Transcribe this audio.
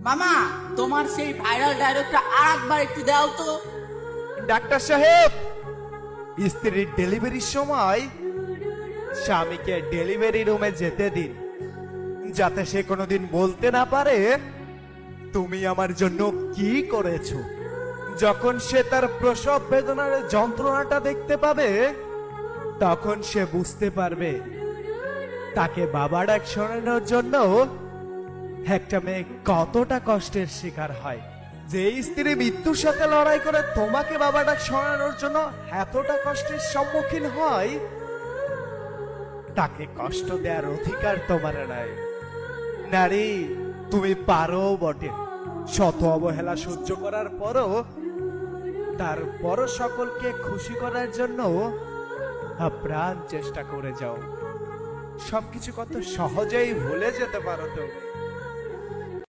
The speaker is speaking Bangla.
মামা, তোমার সেই ভাইরাল ডায়লগটা আরেকবার একটু দাও তো। ডাক্তার সাহেব, স্ত্রীর ডেলিভারির সময় স্বামীকে ডেলিভারি রুমে যেতে দিন, যাতে সে কোনোদিন বলতে না পারে তুমি আমার জন্য কি করেছো। যখন সে তার প্রসব বেদনার যন্ত্রণাটা দেখতে পাবে, তখন সে বুঝতে পারবে তাকে বাবা ডাক শোনানোর জন্য একটা মেয়ে কতটা কষ্টের শিকার হয়। যে স্ত্রী মৃত্যুর সাথে লড়াই করে তোমাকে বাবা ডাক শোনানোর জন্য এতটা কষ্টের সম্মুখীন হয়, তাকে কষ্ট দেওয়ার অধিকার তোমার নাই। নারী, তুমি পারো বটে, শত অবহেলা সহ্য করার পরও তারপরও সকলকে খুশি করার জন্য আপ্রাণ চেষ্টা করে যাও। সবকিছু কত সহজেই ভুলে যেতে পারো তুমি।